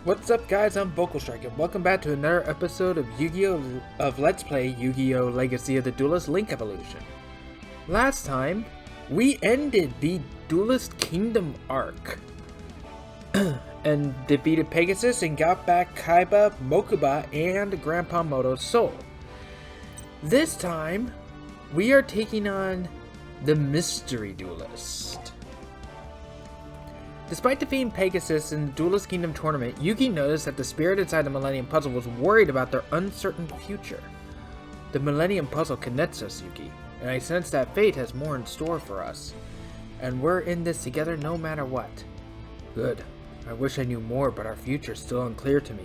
What's up, guys? I'm Vocal Strike, and welcome back to another episode of Let's Play Yu-Gi-Oh! Legacy of the Duelist Link Evolution. Last time, we ended the Duelist Kingdom arc and defeated Pegasus and got back Kaiba, Mokuba, and Grandpa Moto's soul. This time, we are taking on the Mystery Duelist. Despite defeating Pegasus in the Duelist Kingdom tournament, Yugi noticed that the spirit inside the Millennium Puzzle was worried about their uncertain future. The Millennium Puzzle connects us, Yugi, and I sense that fate has more in store for us. And we're in this together no matter what. Good. I wish I knew more, but our future's still unclear to me.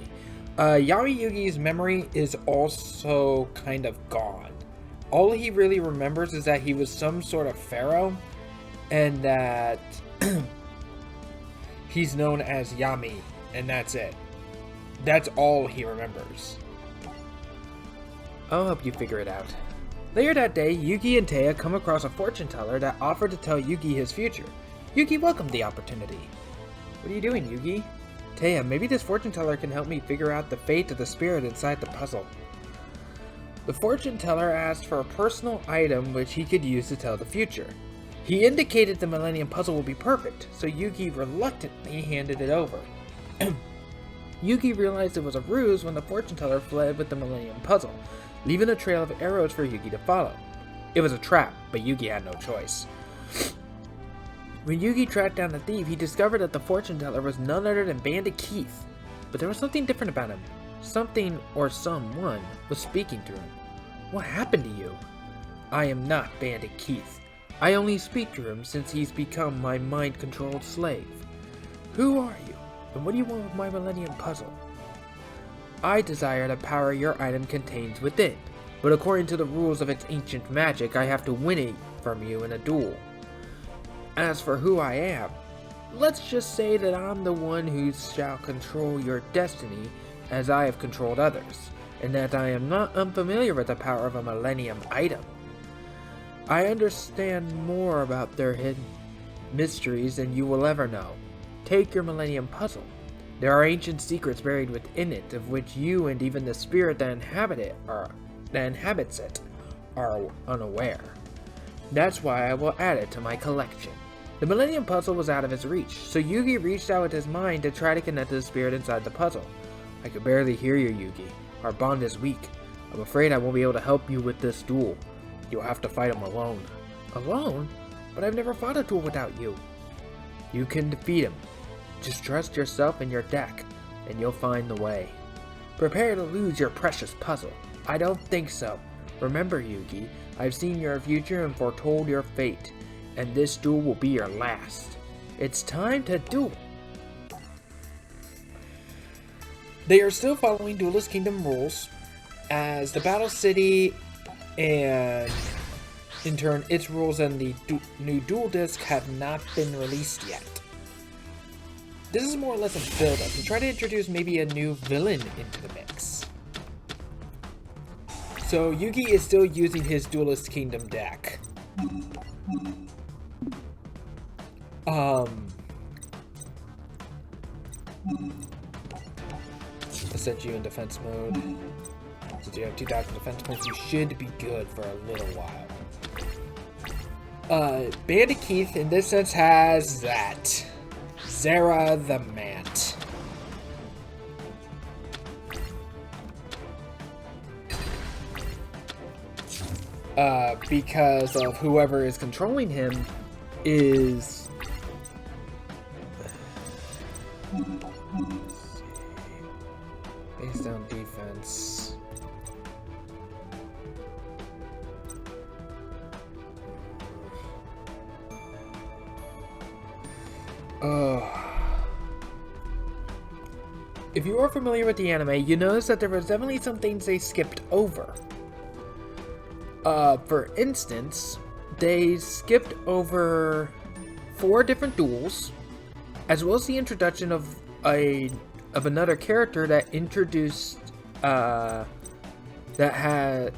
Yami Yugi's memory is also kind of gone. All he really remembers is that he was some sort of pharaoh, and that he's known as Yami, and that's it. That's all he remembers. I'll help you figure it out. Later that day, Yugi and Taya come across a fortune teller that offered to tell Yugi his future. Yugi welcomed the opportunity. What are you doing, Yugi? Taya, maybe this fortune teller can help me figure out the fate of the spirit inside the puzzle. The fortune teller asked for a personal item which he could use to tell the future. He indicated the Millennium Puzzle will be perfect, so Yugi reluctantly handed it over. Yugi realized it was a ruse when the fortune teller fled with the Millennium Puzzle, leaving a trail of arrows for Yugi to follow. It was a trap, but Yugi had no choice. When Yugi tracked down the thief, he discovered that the fortune teller was none other than Bandit Keith. But there was something different about him. Something or someone was speaking to him. What happened to you? I am not Bandit Keith. I only speak to him since he's become my mind-controlled slave. Who are you, and what do you want with my Millennium Puzzle? I desire the power your item contains within, but according to the rules of its ancient magic, I have to win it from you in a duel. As for who I am, let's just say that I'm the one who shall control your destiny as I have controlled others, and that I am not unfamiliar with the power of a Millennium item. I understand more about their hidden mysteries than you will ever know. Take your Millennium Puzzle. There are ancient secrets buried within it, of which you and even the spirit that inhabits it are unaware. That's why I will add it to my collection. The Millennium Puzzle was out of his reach, so Yugi reached out with his mind to try to connect to the spirit inside the puzzle. I could barely hear you, Yugi. Our bond is weak. I'm afraid I won't be able to help you with this duel. You'll have to fight him alone. Alone? But I've never fought a duel without you. You can defeat him. Just trust yourself and your deck, and you'll find the way. Prepare to lose your precious puzzle. I don't think so. Remember, Yugi, I've seen your future and foretold your fate, and this duel will be your last. It's time to duel. They are still following Duelist Kingdom rules, as the Battle City and in turn its rules and the new duel disc have not been released yet. This is more or less a build-up to try to introduce maybe a new villain into the mix. So Yugi is still using his Duelist Kingdom deck. I'll set you in defense mode. Since you have 2,000 defense points, you should be good for a little while. Bandit Keith, in this sense, has that. Zera the Mant. Because of whoever is controlling him is... Base down defense. If you are familiar with the anime, you notice that there was definitely some things they skipped over. For instance, they skipped over 4 different duels, as well as the introduction of another character that introduced that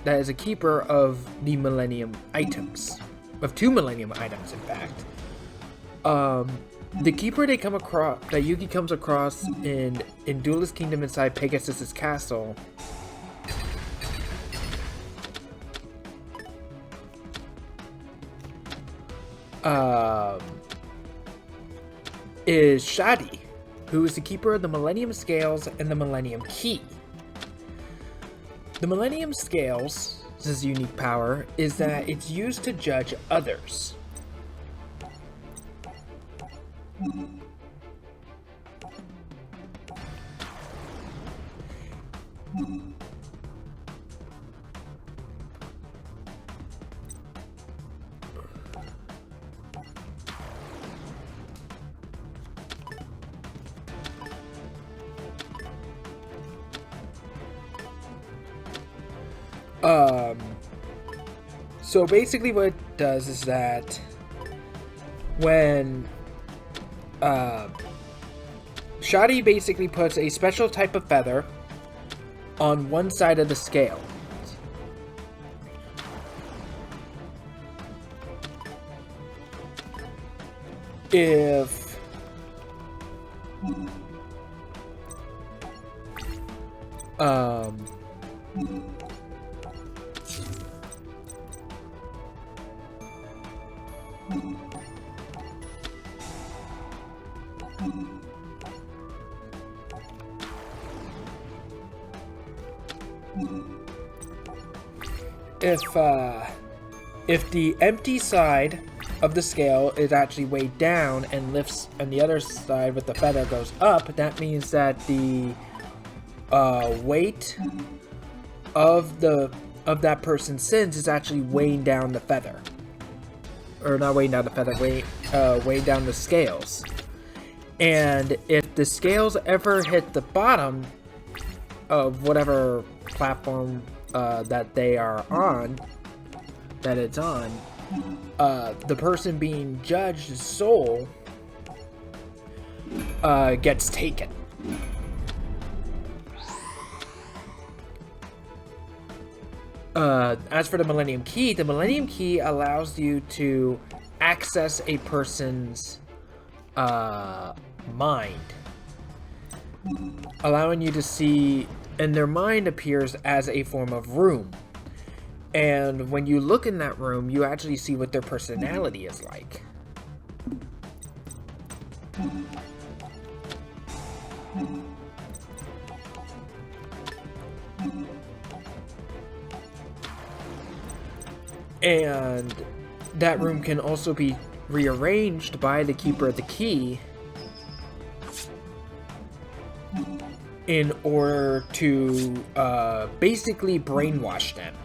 is a keeper of the Millennium items, of 2 Millennium items, in fact. The keeper that Yugi comes across in Duelist Kingdom inside Pegasus's castle is Shadi, who is the keeper of the Millennium Scales and the Millennium Key. The Millennium Scales' unique power is that it's used to judge others. So basically what it does is that when Shadi basically puts a special type of feather on one side of the scale. If if the empty side of the scale is actually weighed down and lifts, and the other side with the feather goes up, that means that the weight of that person's sins is actually weighing down the feather, or not weighing down the feather, weighing down the scales. And if the scales ever hit the bottom of whatever platform that they are on, the person being judged's soul gets taken. As for the Millennium Key allows you to access a person's mind, allowing you to see, and their mind appears as a form of room. And when you look in that room, you actually see what their personality is like. And that room can also be rearranged by the Keeper of the Key in order to basically brainwash them.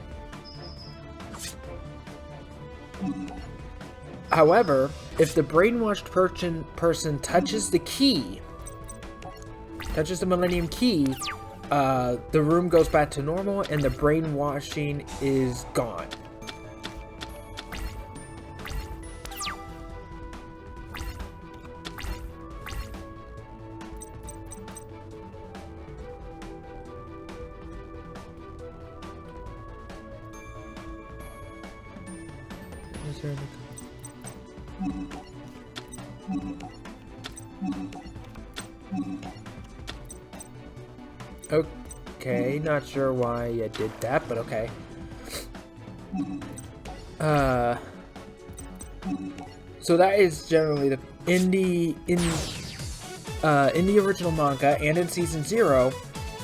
However, if the brainwashed person touches the key, touches the Millennium Key, the room goes back to normal and the brainwashing is gone. Okay, not sure why I did that, but okay. So that is generally in the original manga and in season 0,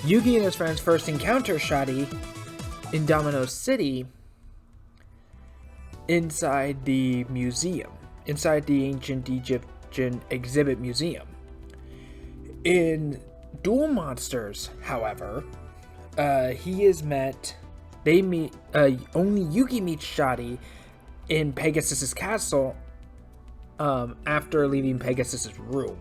Yugi and his friends first encounter Shadi in Domino City inside the museum, inside the ancient Egyptian exhibit museum. In Duel Monsters, however, only Yugi meets Shadi in Pegasus's castle after leaving Pegasus's room.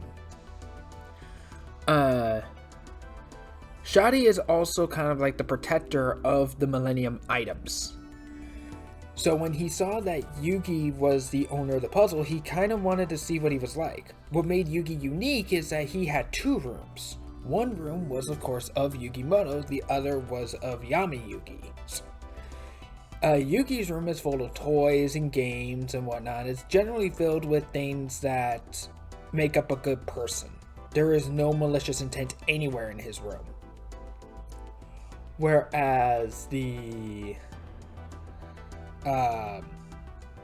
Shadi is also kind of like the protector of the Millennium items. So when he saw that Yugi was the owner of the puzzle, he kind of wanted to see what he was like. What made Yugi unique is that he had 2 rooms. One room was, of course, of Yugimoto, the other was of Yami Yugi. Yugi's room is full of toys and games and whatnot. It's generally filled with things that make up a good person. There is no malicious intent anywhere in his room. Whereas Yami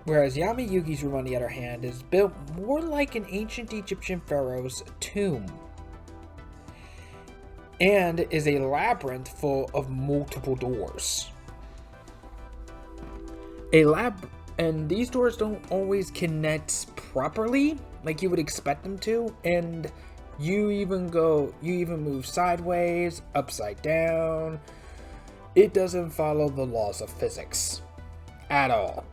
Yugi's room, on the other hand, is built more like an ancient Egyptian pharaoh's tomb, and is a labyrinth full of multiple doors. And these doors don't always connect properly like you would expect them to, and you even move sideways, upside down. It doesn't follow the laws of physics at all.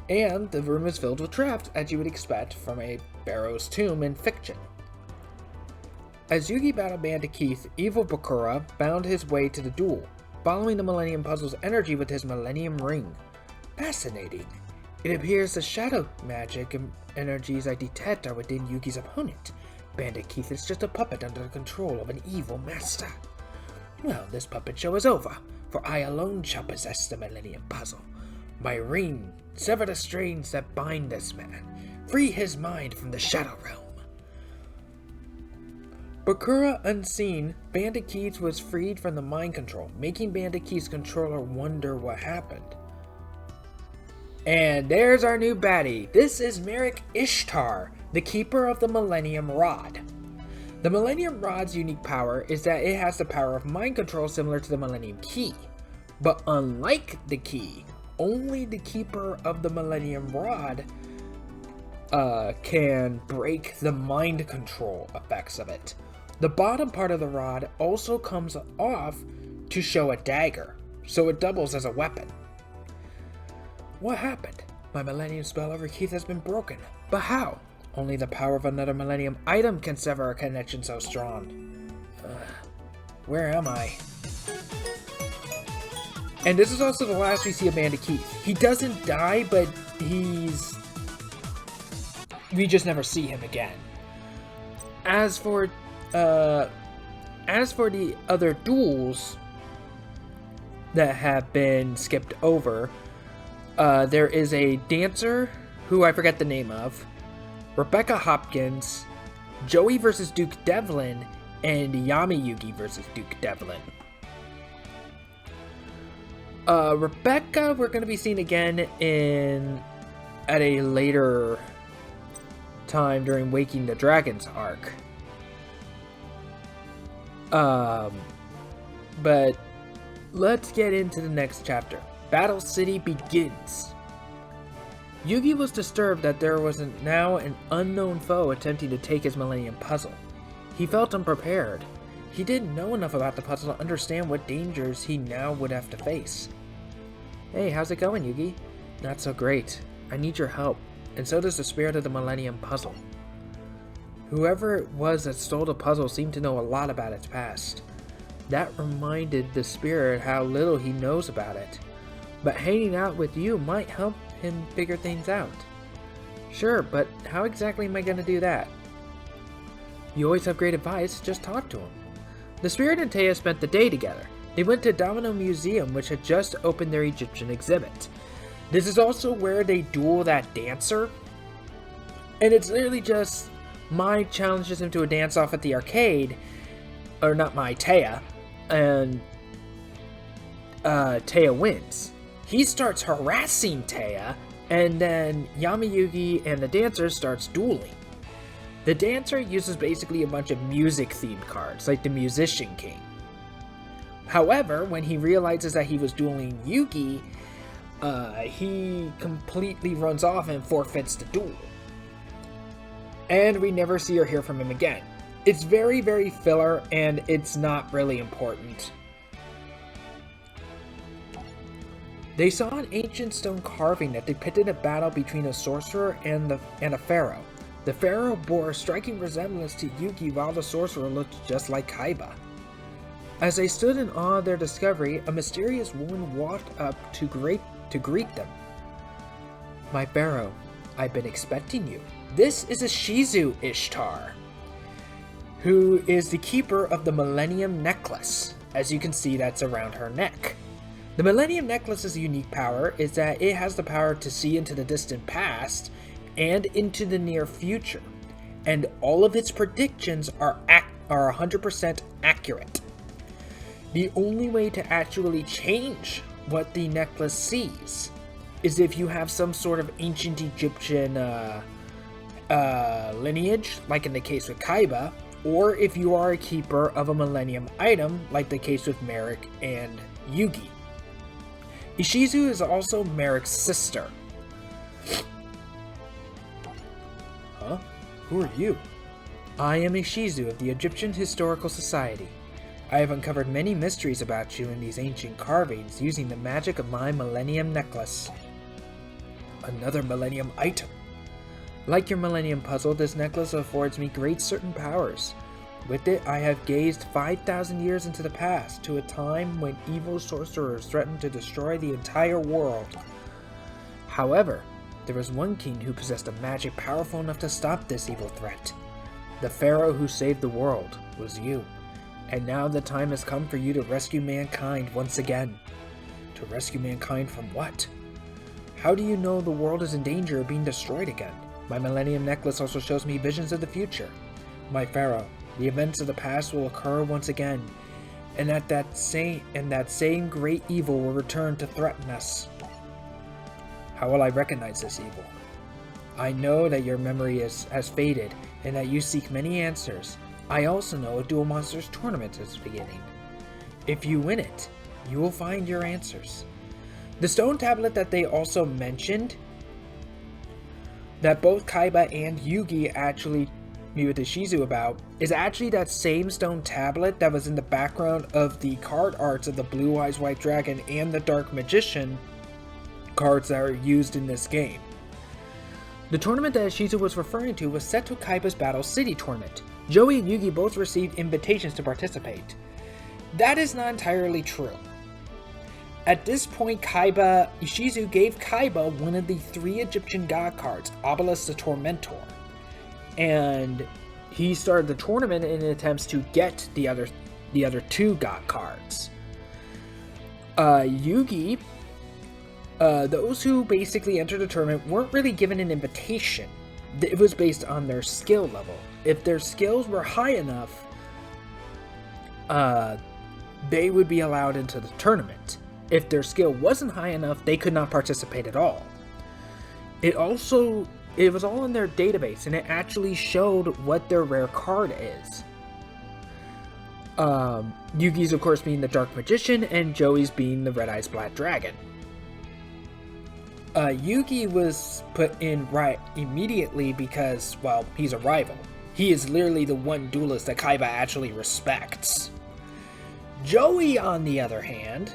And the room is filled with traps, as you would expect from a pharaoh's tomb in fiction. As Yugi battled Bandit Keith, evil Bakura found his way to the duel, following the Millennium Puzzle's energy with his Millennium Ring. Fascinating. It appears the shadow magic and energies I detect are within Yugi's opponent. Bandit Keith is just a puppet under the control of an evil master. Well, this puppet show is over, for I alone shall possess the Millennium Puzzle. My ring, sever the strings that bind this man. Free his mind from the Shadow Realm. Bakura unseen, Bandit Keith was freed from the mind control, making Bandit Keith's controller wonder what happened. And there's our new baddie. This is Merrick Ishtar, the keeper of the Millennium Rod. The Millennium Rod's unique power is that it has the power of mind control similar to the Millennium Key. But unlike the key, only the keeper of the Millennium Rod can break the mind control effects of it. The bottom part of the rod also comes off to show a dagger, so it doubles as a weapon. What happened? My Millennium spell over Keith has been broken. But how? Only the power of another Millennium item can sever a connection so strong. Where am I? And this is also the last we see of Bandit Keith. He doesn't die, but we just never see him again. As for the other duels that have been skipped over, there is a dancer who I forget the name of, Rebecca Hopkins, Joey versus Duke Devlin, and Yami Yugi versus Duke Devlin. Rebecca we're going to be seeing again at a later time during Waking the Dragons arc. But let's get into the next chapter. Battle City begins. Yugi was disturbed that there was now an unknown foe attempting to take his Millennium Puzzle. He felt unprepared. He didn't know enough about the puzzle to understand what dangers he now would have to face. Hey, how's it going, Yugi? Not so great. I need your help, and so does the spirit of the Millennium Puzzle. Whoever it was that stole the puzzle seemed to know a lot about its past. That reminded the spirit how little he knows about it. But hanging out with you might help him figure things out. Sure, but how exactly am I going to do that? You always have great advice, just talk to him. The spirit and Taya spent the day together. They went to Domino Museum, which had just opened their Egyptian exhibit. This is also where they duel that dancer. And it's literally just Mai challenges him to a dance-off at the arcade. Or not Mai, Taya. And Taya wins. He starts harassing Taya, and then Yami Yugi and the dancer starts dueling. The dancer uses basically a bunch of music-themed cards, like the Musician King. However, when he realizes that he was dueling Yugi, he completely runs off and forfeits the duel. And we never see or hear from him again. It's very, very filler, and it's not really important. They saw an ancient stone carving that depicted a battle between a sorcerer and a pharaoh. The pharaoh bore a striking resemblance to Yugi, while the sorcerer looked just like Kaiba. As they stood in awe of their discovery, a mysterious woman walked up to greet them. My pharaoh, I've been expecting you. This is a Shizu Ishtar, who is the keeper of the Millennium Necklace. As you can see, that's around her neck. The Millennium Necklace's unique power is that it has the power to see into the distant past and into the near future. and all of its predictions are 100% accurate. The only way to actually change what the necklace sees is if you have some sort of ancient Egyptian lineage, like in the case with Kaiba, or if you are a keeper of a Millennium item, like the case with Merrick and Yugi. Ishizu is also Merrick's sister. Huh? Who are you? I am Ishizu of the Egyptian Historical Society. I have uncovered many mysteries about you in these ancient carvings using the magic of my Millennium necklace. Another Millennium item. Like your Millennium puzzle, this necklace affords me great certain powers. With it, I have gazed 5,000 years into the past, to a time when evil sorcerers threatened to destroy the entire world. However, there was one king who possessed a magic powerful enough to stop this evil threat. The pharaoh who saved the world was you. And now the time has come for you to rescue mankind once again. To rescue mankind from what? How do you know the world is in danger of being destroyed again? My Millennium necklace also shows me visions of the future. My pharaoh, the events of the past will occur once again, and that same great evil will return to threaten us. How will I recognize this evil? I know that your memory has faded, and that you seek many answers. I also know a Duel Monsters tournament is beginning. If you win it, you will find your answers. The stone tablet that they also mentioned, that both Kaiba and Yugi actually meet with Ishizu about, is actually that same stone tablet that was in the background of the card arts of the Blue Eyes White Dragon and the Dark Magician cards that are used in this game. The tournament that Ishizu was referring to was set to Kaiba's Battle City tournament. Joey and Yugi both received invitations to participate. That is not entirely true. At this point, Ishizu gave Kaiba one of the 3 Egyptian god cards, Obelisk the Tormentor. And he started the tournament in attempts to get the other 2 god cards. Yugi, those who basically entered the tournament weren't really given an invitation. It was based on their skill level. If their skills were high enough, they would be allowed into the tournament. If their skill wasn't high enough, they could not participate at all. It was all in their database, and it actually showed what their rare card is. Yugi's, of course, being the Dark Magician, and Joey's being the Red Eyes Black Dragon. Yugi was put in right immediately because, well, he's a rival. He is literally the one duelist that Kaiba actually respects. Joey, on the other hand,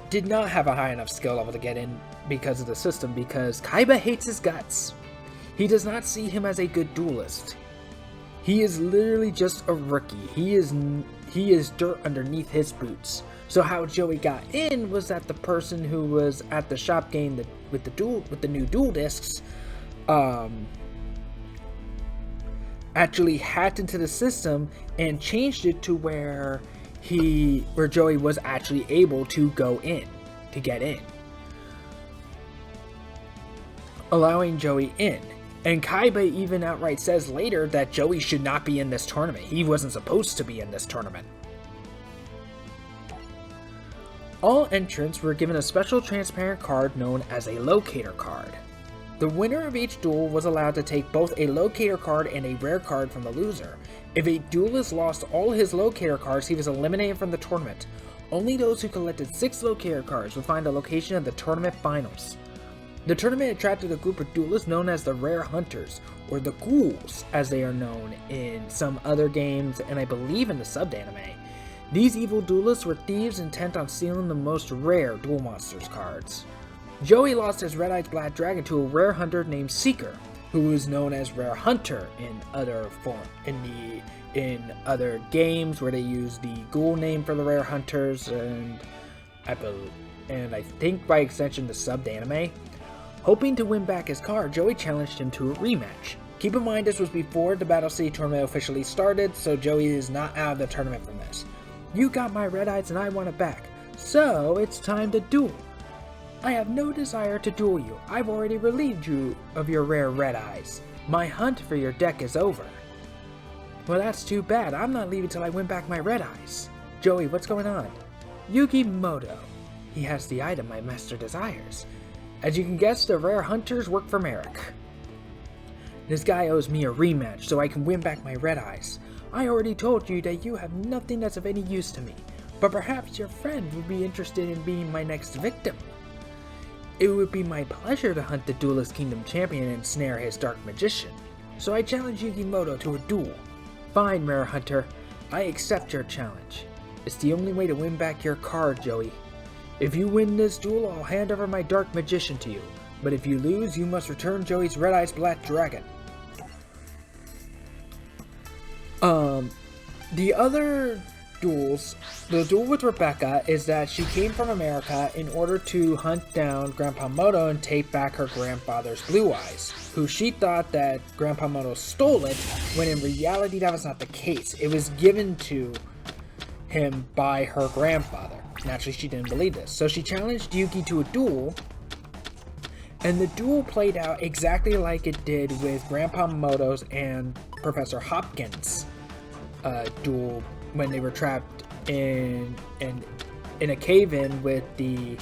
did not have a high enough skill level to get in because of the system, because Kaiba hates his guts. He does not see him as a good duelist. He is literally just a rookie. He is dirt underneath his boots. So how Joey got in was that the person who was at the shop game with the new duel discs actually hacked into the system and changed it to where Joey was actually able to get in, allowing Joey in. And Kaiba even outright says later that Joey should not be in this tournament. He wasn't supposed to be in this tournament. All entrants were given a special transparent card known as a locator card. The winner of each duel was allowed to take both a locator card and a rare card from the loser. If a duelist lost all his locator cards, he was eliminated from the tournament. Only those who collected 6 locator cards would find a location at the tournament finals. The tournament attracted a group of duelists known as the Rare Hunters, or the Ghouls, as they are known in some other games and I believe in the sub-anime. These evil duelists were thieves intent on stealing the most rare Duel Monsters cards. Joey lost his Red Eyes Black Dragon to a rare hunter named Seeker, who is known as Rare Hunter in other games where they use the Ghoul name for the Rare Hunters, and I think by extension the subbed anime. Hoping to win back his card, Joey challenged him to a rematch. Keep in mind this was before the Battle City tournament officially started, so Joey is not out of the tournament from this. You got my red eyes and I want it back, so it's time to duel. I have no desire to duel you. I've already relieved you of your rare red eyes. My hunt for your deck is over. Well, that's too bad. I'm not leaving till I win back my red eyes. Joey, what's going on? Yugi Moto. He has the item my master desires. As you can guess, the rare hunters work for Merrick. This guy owes me a rematch so I can win back my red eyes. I already told you that you have nothing that's of any use to me, but perhaps your friend would be interested in being my next victim. It would be my pleasure to hunt the Duelist Kingdom champion and snare his dark magician, so I challenge Yugi Moto to a duel. Fine, Rare Hunter, I accept your challenge. It's the only way to win back your card, Joey. If you win this duel, I'll hand over my dark magician to you, but if you lose, you must return Joey's Red Eyes Black Dragon. The other duels, the duel with Rebecca is that she came from America in order to hunt down Grandpa Moto and take back her grandfather's blue eyes, who she thought that Grandpa Moto stole it, when in reality that was not the case. It was given to him by her grandfather. Naturally, she didn't believe this, so she challenged Yugi to a duel, and the duel played out exactly like it did with Grandpa Moto's and Professor Hopkins' duel when they were trapped in a cave-in with the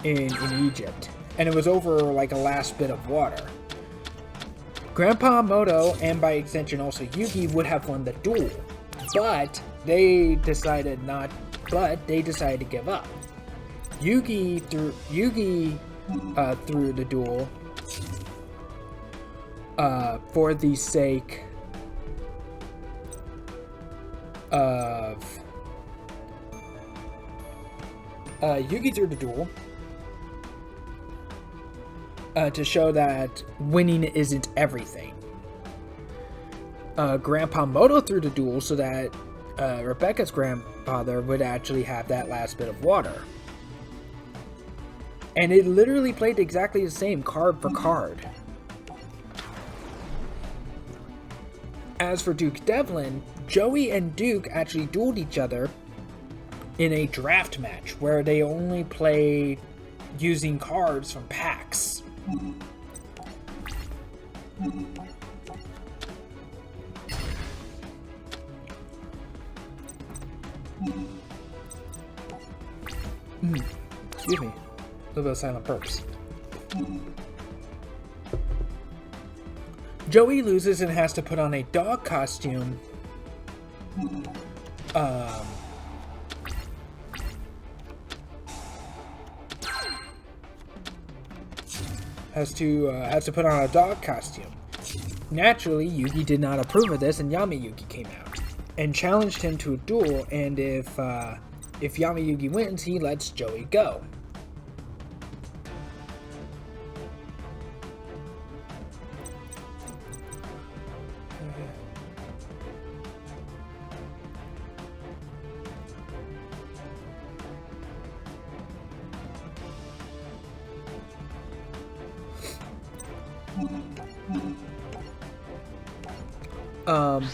in Egypt, and it was over like a last bit of water. Grandpa Moto, and by extension also Yugi, would have won the duel, but they decided to give up. Yugi threw the duel for the sake of Yugi threw the duel to show that winning isn't everything. Grandpa Moto threw the duel so that Rebecca's grandfather would actually have that last bit of water. And it literally played exactly the same, card for card. As for Duke Devlin, Joey and Duke actually dueled each other in a draft match where they only played using cards from packs. Excuse me. A little bit of silent burps. Joey loses and has to put on a dog costume. Has to put on a dog costume. Naturally, Yugi did not approve of this, and Yami Yugi came out and challenged him to a duel. And if Yami Yugi wins, he lets Joey go.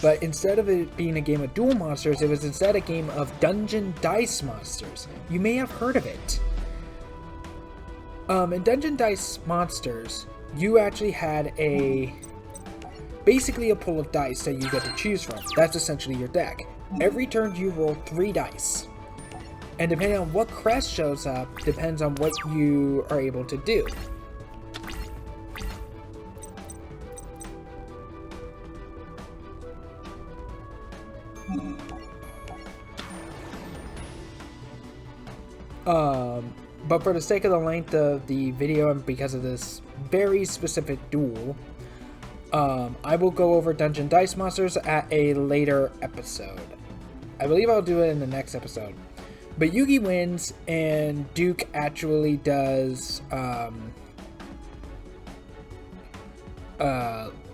But instead of it being a game of Duel Monsters, it was instead a game of Dungeon Dice Monsters. You may have heard of it. In Dungeon Dice Monsters, you actually had basically a pool of dice that you get to choose from. That's essentially your deck. Every turn you roll 3 dice. And depending on what crest shows up, depends on what you are able to do. But for the sake of the length of the video and because of this very specific duel, I will go over Dungeon Dice Monsters at a later episode. I believe I'll do it in the next episode. But Yugi wins, and Duke actually does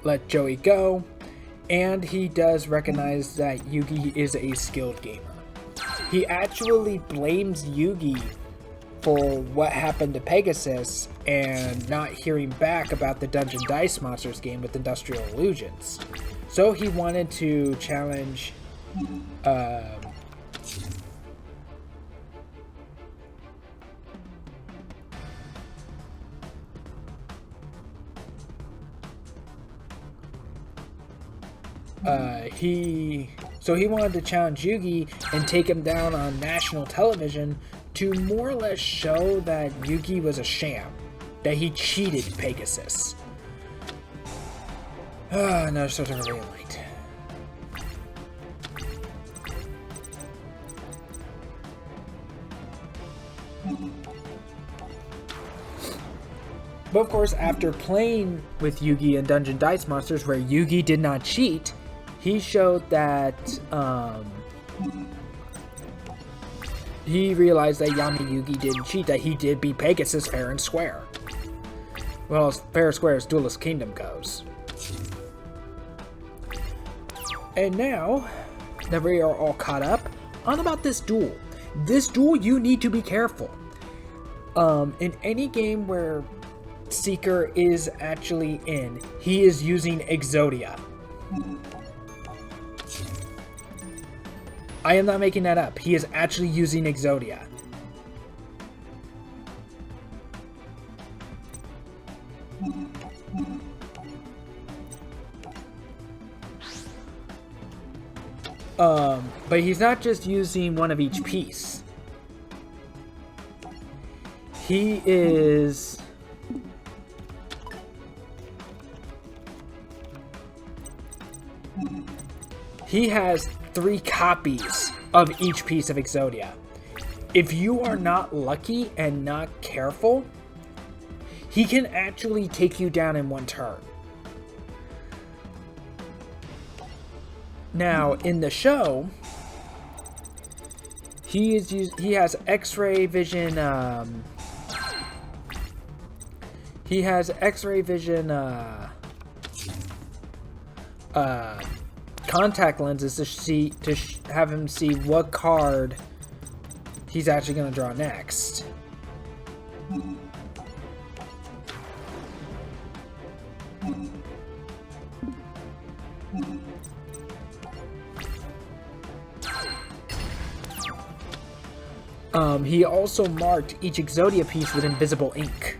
let Joey go, and he does recognize that Yugi is a skilled gamer. He actually blames Yugi for what happened to Pegasus and not hearing back about the Dungeon Dice Monsters game with Industrial Illusions. So he wanted to challenge he wanted to challenge Yugi and take him down on national television to more or less show that Yugi was a sham, that he cheated Pegasus. Another source of really light. But of course, after playing with Yugi and Dungeon Dice Monsters, where Yugi did not cheat, he showed that he realized that Yami Yugi didn't cheat, that he did beat Pegasus fair and square. Well, as fair and square as Duelist Kingdom goes. And now that we are all caught up, on about this duel. This duel, you need to be careful. In any game where Seeker is actually in, he is using Exodia. I am not making that up. He is actually using Exodia. But he's not just using one of each piece. He is... He has 3 copies of each piece of Exodia. If you are not lucky and not careful, he can actually take you down in one turn. Now, in the show, he has X-ray vision. He has X-ray vision. Contact lenses to have him see what card he's actually going to draw next. He also marked each Exodia piece with invisible ink.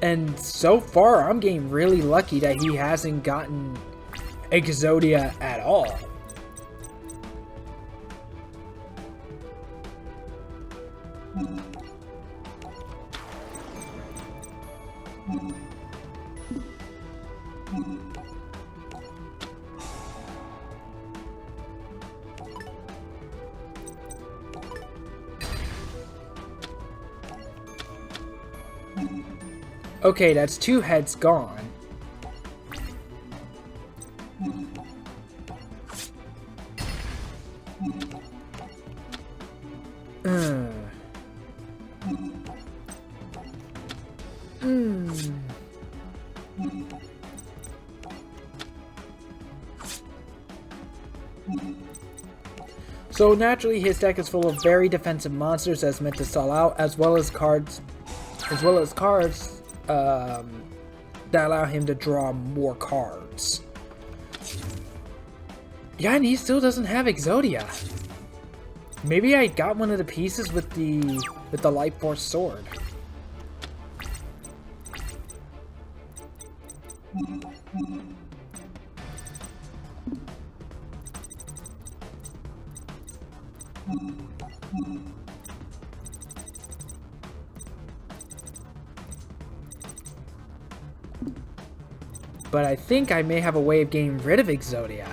And so far, I'm getting really lucky that he hasn't gotten Exodia at all. Okay, that's 2 heads gone. So naturally, his deck is full of very defensive monsters that's meant to stall out, as well as cards that allow him to draw more cards. Yeah, and he still doesn't have Exodia. Maybe I got one of the pieces with the Light Force sword. But I think I may have a way of getting rid of Exodia.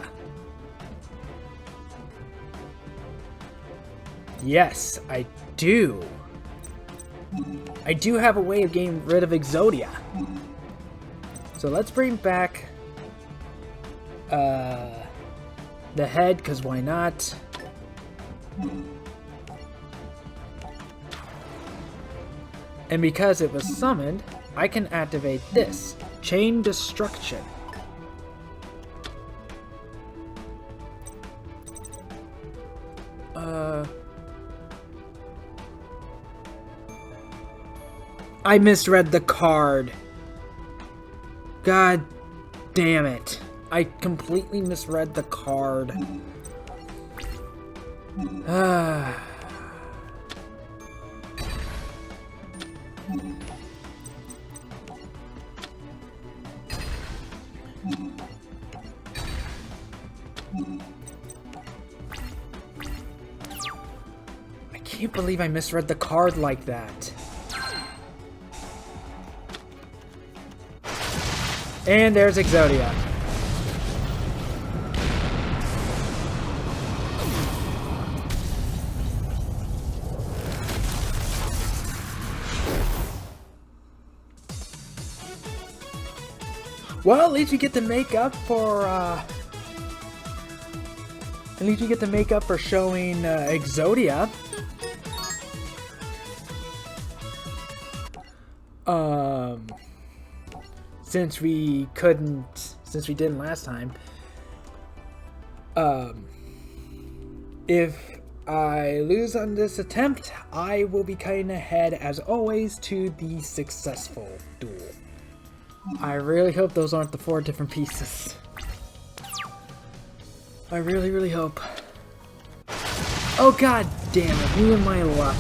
Yes, I do. I do have a way of getting rid of Exodia. So let's bring back the head, because why not? And because it was summoned, I can activate this. Chain Destruction. I misread the card. God damn it. I completely misread the card. can't believe I misread the card like that. And there's Exodia. Well, at least you get to make up for showing Exodia. Since we didn't last time. If I lose on this attempt, I will be cutting ahead, as always, to the successful duel. I really hope those aren't the 4 different pieces. I really, really hope. Oh god damn it, me and my luck.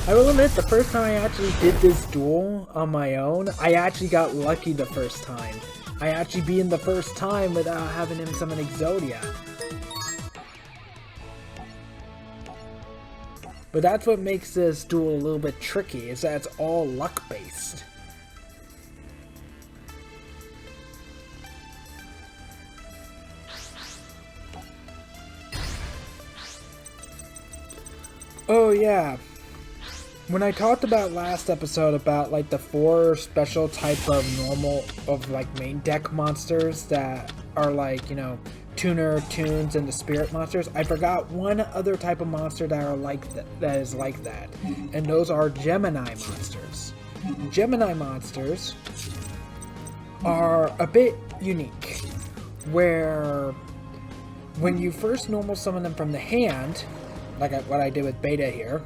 I will admit, the first time I actually did this duel on my own, I actually got lucky the first time. I actually beat him the first time without having him summon Exodia. But that's what makes this duel a little bit tricky, is that it's all luck-based. Oh yeah. When I talked about last episode about like the 4 special type of like main deck monsters that are like, you know, Tuner, Tunes, and the Spirit monsters, I forgot one other type of monster that are like that is like that, and those are Gemini monsters. Gemini monsters are a bit unique, where when you first normal summon them from the hand, like what I did with Beta here,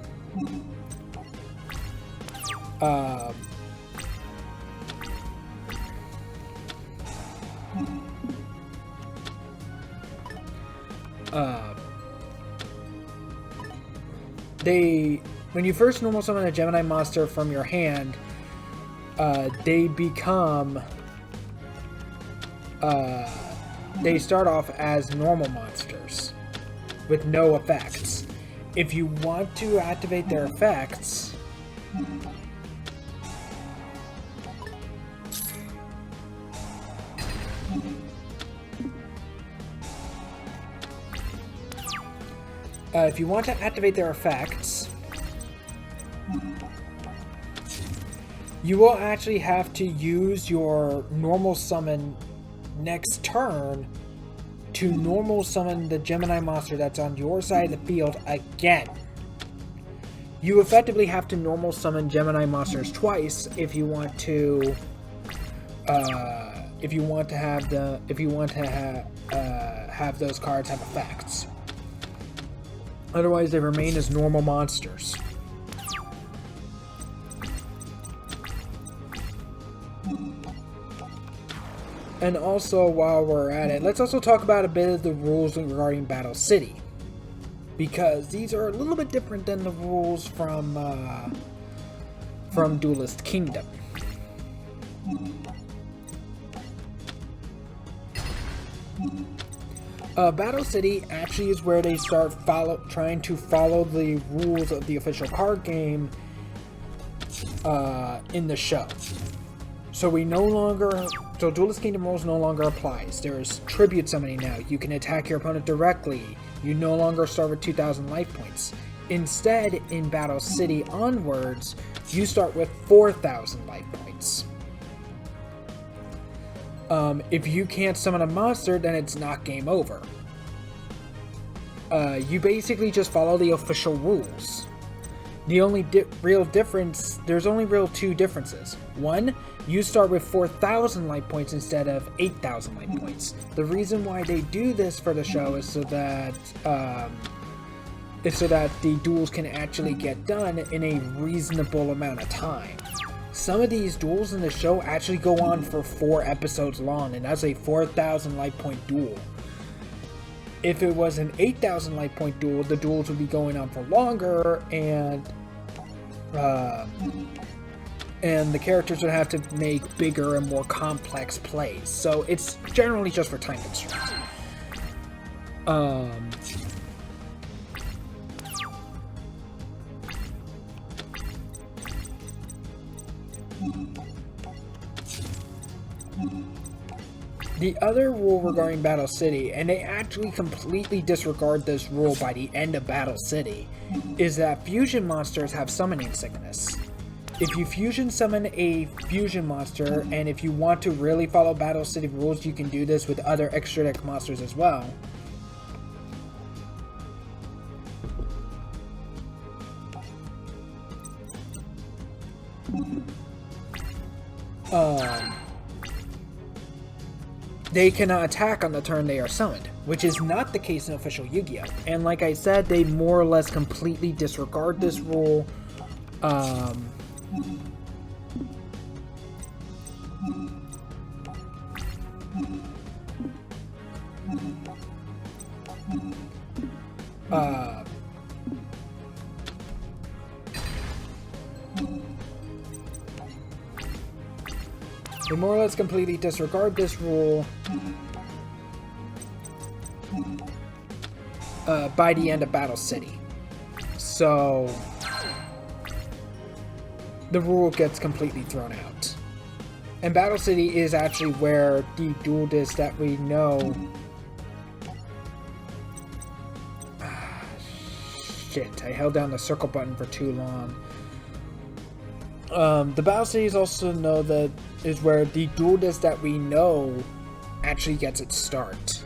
when you first normal summon a Gemini monster from your hand, they become, they start off as normal monsters with no effects. If you want to activate their effects, you will actually have to use your normal summon next turn to normal summon the Gemini monster that's on your side of the field again. You effectively have to normal summon Gemini monsters twice if you want to have those cards have effects. Otherwise, they remain as normal monsters. And also, while we're at it, let's also talk about a bit of the rules regarding Battle City, because these are a little bit different than the rules from Duelist Kingdom. Battle City actually is where they start trying to follow the rules of the official card game in the show. So Duelist Kingdom rules no longer applies. There's tribute summoning now. You can attack your opponent directly. You no longer start with 2,000 life points. Instead, in Battle City onwards, you start with 4,000 life points. If you can't summon a monster, then it's not game over. You basically just follow the official rules. The only there's only real 2 differences. One, you start with 4,000 life points instead of 8,000 life points. The reason why they do this for the show is so that the duels can actually get done in a reasonable amount of time. Some of these duels in the show actually go on for 4 episodes long, and that's a 4,000 life point duel. If it was an 8,000 life point duel, the duels would be going on for longer, and and the characters would have to make bigger and more complex plays. So it's generally just for time constraints. The other rule regarding Battle City, and they actually completely disregard this rule by the end of Battle City, is that fusion monsters have summoning sickness. If you fusion summon a fusion monster, and if you want to really follow Battle City rules, you can do this with other extra deck monsters as well. They cannot attack on the turn they are summoned, which is not the case in official Yu-Gi-Oh! And like I said, they more or less completely disregard this rule. They more or less completely disregard this rule by the end of Battle City. So the rule gets completely thrown out. And Battle City is actually where the duelist that we know... Shit, I held down the circle button for too long. The Battle Cities also know that is where the duelist that we know actually gets its start.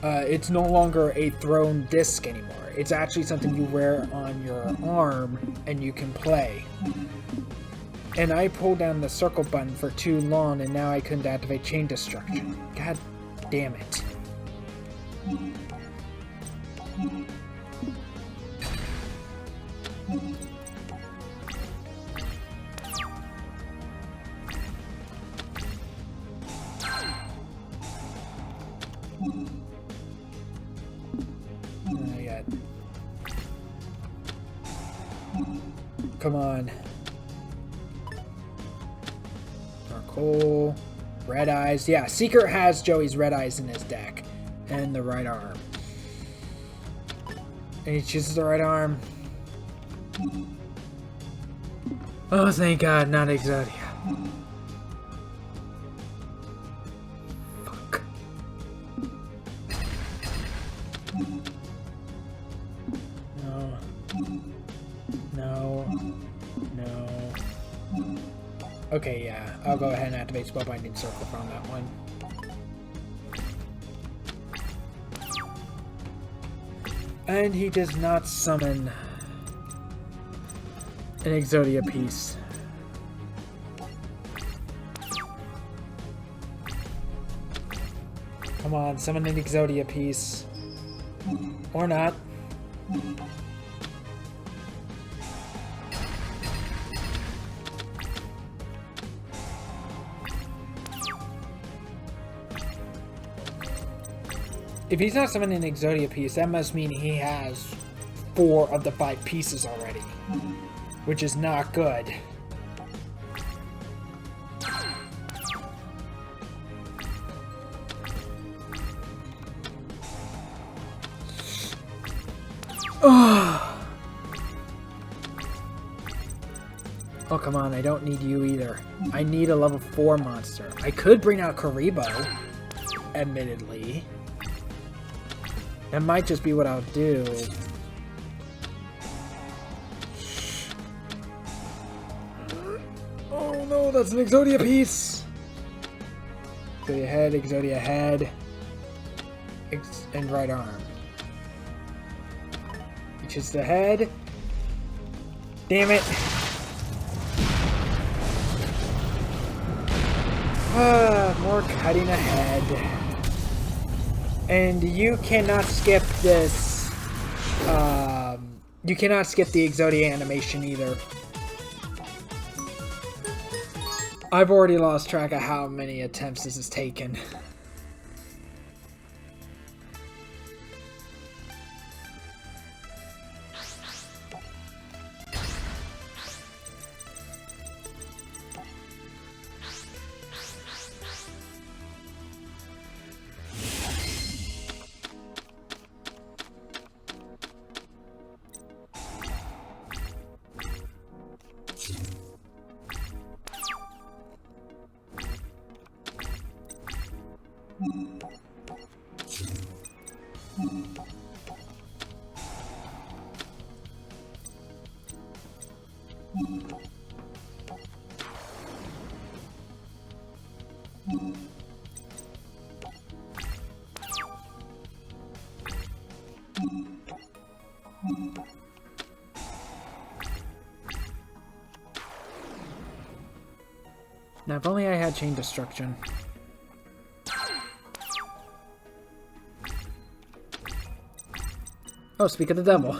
It's no longer a thrown disc anymore. It's actually something you wear on your arm and you can play. And I pulled down the circle button for too long and now I couldn't activate Chain Destruction. God damn it. Come on. Charcoal. Red Eyes. Yeah, Seeker has Joey's Red Eyes in his deck. And the right arm. And he chooses the right arm. Oh, thank God, not Exodia. Fuck. No. No. No. Okay, yeah. I'll go ahead and activate Spellbinding Circle from that one. And he does not summon an Exodia piece. Come on, summon an Exodia piece. Or not. If he's not summoning an Exodia piece, that must mean he has 4 of the 5 pieces already. Which is not good. Oh, come on, I don't need you either. I need a level 4 monster. I could bring out Karibo, admittedly. That might just be what I'll do. Oh no, that's an Exodia piece! Exodia head, and right arm. Which is the head. Damn it! More cutting ahead. And you cannot skip this. You cannot skip the Exodia animation either. I've already lost track of how many attempts this has taken. Now, if only I had Chain Destruction. Oh, speak of the devil.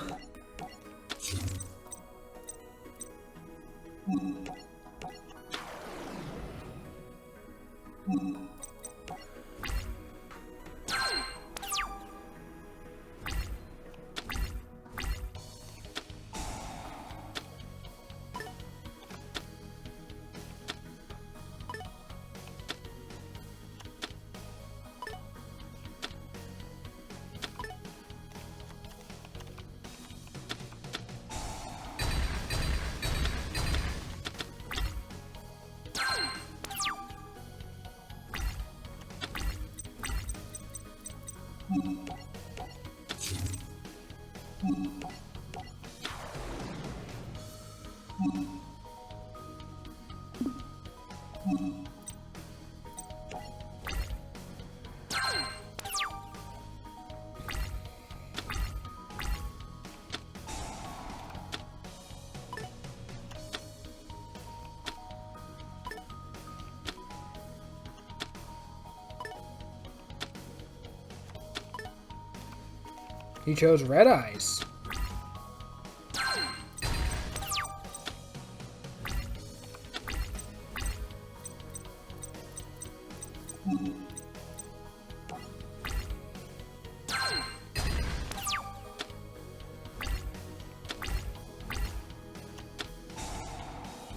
He chose Red Eyes.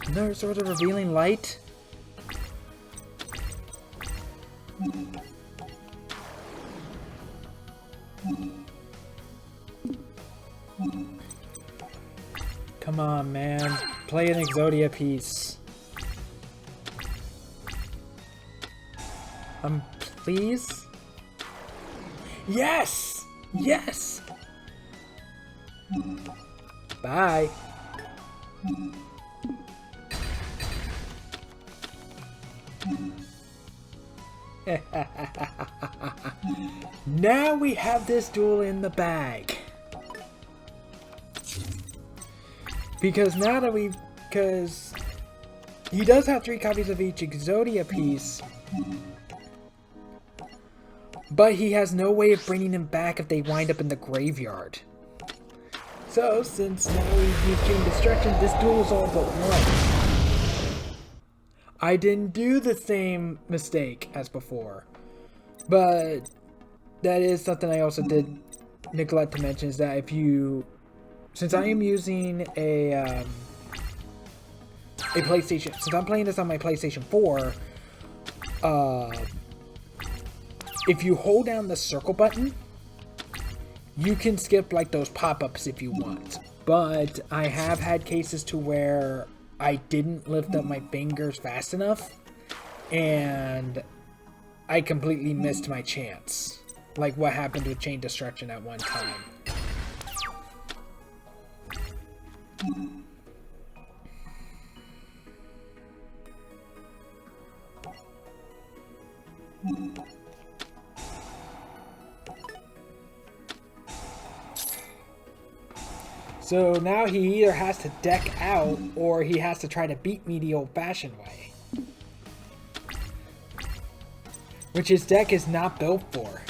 Another sort of revealing light. Come on, man. Play an Exodia piece. Please? Yes! Yes! Bye. Now we have this duel in the bag. Because he does have 3 copies of each Exodia piece, but he has no way of bringing them back if they wind up in the graveyard. So, since now we've used Chain Destruction, this duel is all but won. I didn't do the same mistake as before, but that is something I also did neglect to mention, is that since I am using a PlayStation, since I'm playing this on my PlayStation 4, if you hold down the circle button, you can skip like those pop-ups if you want. But I have had cases to where I didn't lift up my fingers fast enough, and I completely missed my chance. Like what happened with Chain Destruction at one time. So now he either has to deck out, or he has to try to beat me the old-fashioned way. Which his deck is not built for.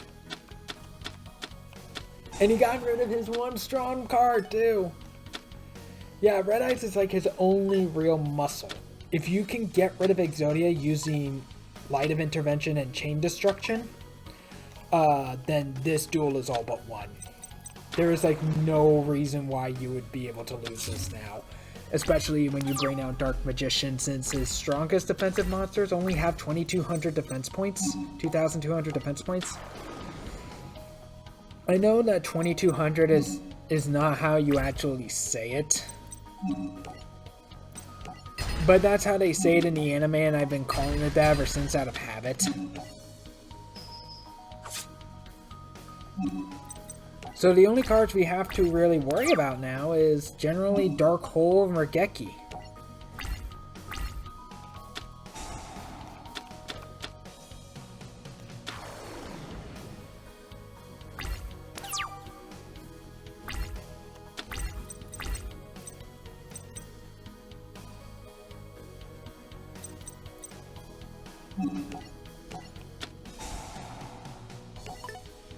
And he got rid of his one strong card, too. Yeah, Red Eyes is like his only real muscle. If you can get rid of Exodia using Light of Intervention and Chain Destruction, then this duel is all but won. There is like no reason why you would be able to lose this now. Especially when you bring out Dark Magician, since his strongest defensive monsters only have 2,200 defense points. 2,200 defense points. I know that 2,200 is not how you actually say it. But that's how they say it in the anime, and I've been calling it that ever since out of habit. So the only cards we have to really worry about now is generally Dark Hole and Merrick.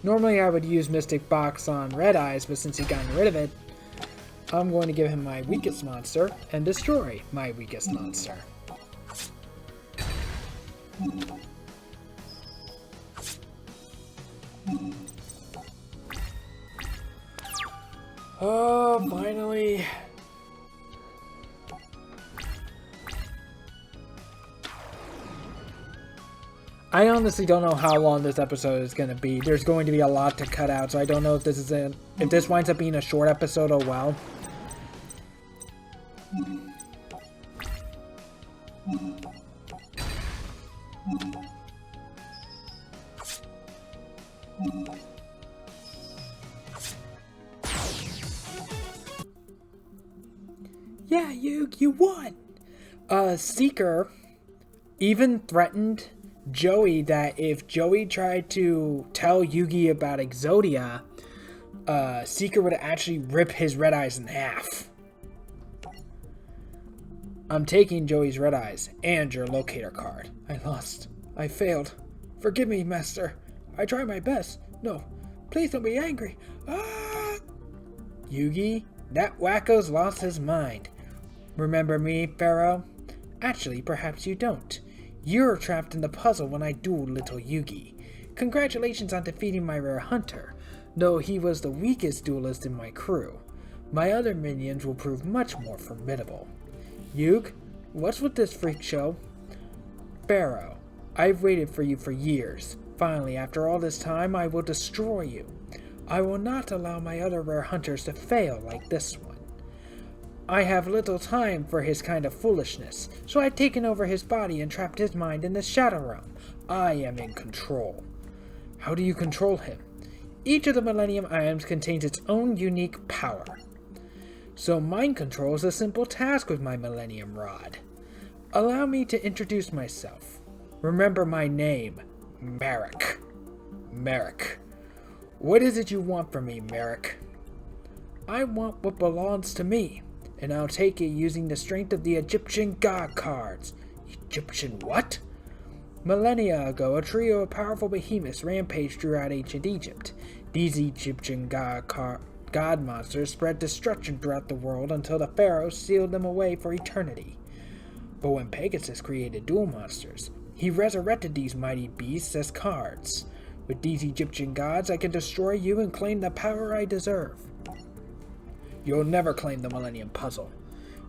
Normally I would use Mystic Box on Red Eyes, but since he's gotten rid of it, I'm going to give him my weakest monster and destroy my weakest monster. Oh, finally. I honestly don't know how long this episode is going to be. There's going to be a lot to cut out, so I don't know if if this winds up being a short episode. Oh well. Yeah, you won! Seeker even threatened Joey that if Joey tried to tell Yugi about Exodia, Seeker would actually rip his red eyes in half. I'm taking Joey's red eyes and your locator card. I lost. I failed. Forgive me, Master. I tried my best. No, please don't be angry. Ah! Yugi, that wacko's lost his mind. Remember me, Pharaoh? Actually, perhaps you don't. You're trapped in the puzzle when I dueled little Yugi. Congratulations on defeating my rare hunter, though he was the weakest duelist in my crew. My other minions will prove much more formidable. Yug, what's with this freak show? Pharaoh, I've waited for you for years. Finally, after all this time, I will destroy you. I will not allow my other rare hunters to fail like this one. I have little time for his kind of foolishness, so I've taken over his body and trapped his mind in the Shadow Realm. I am in control. How do you control him? Each of the Millennium items contains its own unique power. So mind control is a simple task with my Millennium Rod. Allow me to introduce myself. Remember my name, Merrick. Merrick. What is it you want from me, Merrick? I want what belongs to me. And I'll take it using the strength of the Egyptian god cards. Egyptian what? Millennia ago, a trio of powerful behemoths rampaged throughout ancient Egypt. These Egyptian god monsters spread destruction throughout the world until the pharaoh sealed them away for eternity. But when Pegasus created Duel Monsters, he resurrected these mighty beasts as cards. With these Egyptian gods, I can destroy you and claim the power I deserve. You'll never claim the Millennium Puzzle.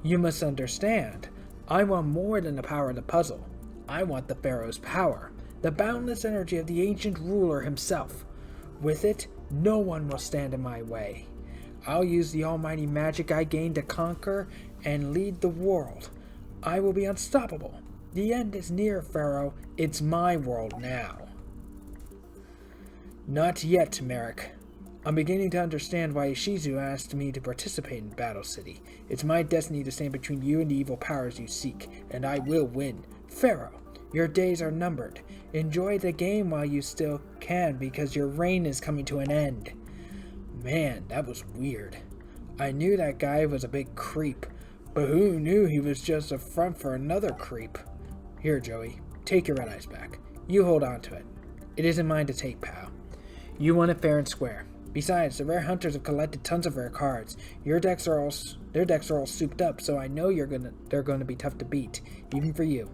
You must understand, I want more than the power of the puzzle. I want the Pharaoh's power, the boundless energy of the ancient ruler himself. With it, no one will stand in my way. I'll use the almighty magic I gained to conquer and lead the world. I will be unstoppable. The end is near, Pharaoh. It's my world now. Not yet, Merrick. I'm beginning to understand why Ishizu asked me to participate in Battle City. It's my destiny to stand between you and the evil powers you seek, and I will win. Pharaoh, your days are numbered. Enjoy the game while you still can, because your reign is coming to an end. Man, that was weird. I knew that guy was a big creep, but who knew he was just a front for another creep? Here, Joey, take your red eyes back. You hold on to it. It isn't mine to take, pal. You won it fair and square. Besides, the rare hunters have collected tons of rare cards. Their decks are all souped up, so I know they're gonna be tough to beat, even for you.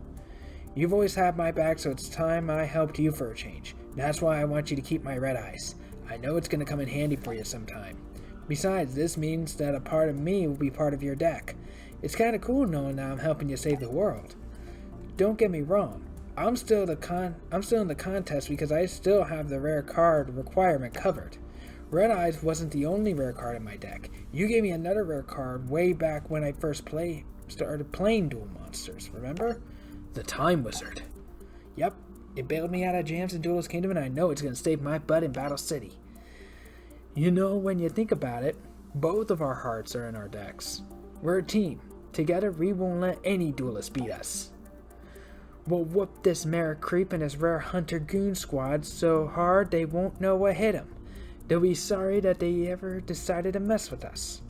You've always had my back, so it's time I helped you for a change. That's why I want you to keep my red eyes. I know it's gonna come in handy for you sometime. Besides, this means that a part of me will be part of your deck. It's kinda cool knowing that I'm helping you save the world. Don't get me wrong. I'm still in the contest because I still have the rare card requirement covered. Red Eyes wasn't the only rare card in my deck. You gave me another rare card way back when I first started playing Duel Monsters, remember? The Time Wizard. Yep, it bailed me out of jams in Duelist Kingdom, and I know it's going to save my butt in Battle City. You know, when you think about it, both of our hearts are in our decks. We're a team. Together, we won't let any duelist beat us. We'll whoop this Merrick creep and his rare hunter goon squad so hard they won't know what hit him. They'll be sorry that they ever decided to mess with us.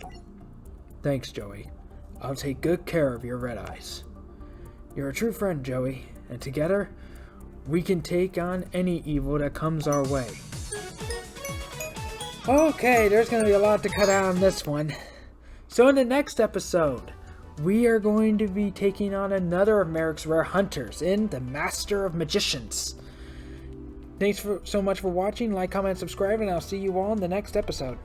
Thanks, Joey. I'll take good care of your red eyes. You're a true friend, Joey, and together, we can take on any evil that comes our way. Okay, there's going to be a lot to cut out on this one. So in the next episode, we are going to be taking on another of Merrick's rare hunters in the Master of Magicians. Thanks so much for watching. Like, comment, subscribe, and I'll see you all in the next episode.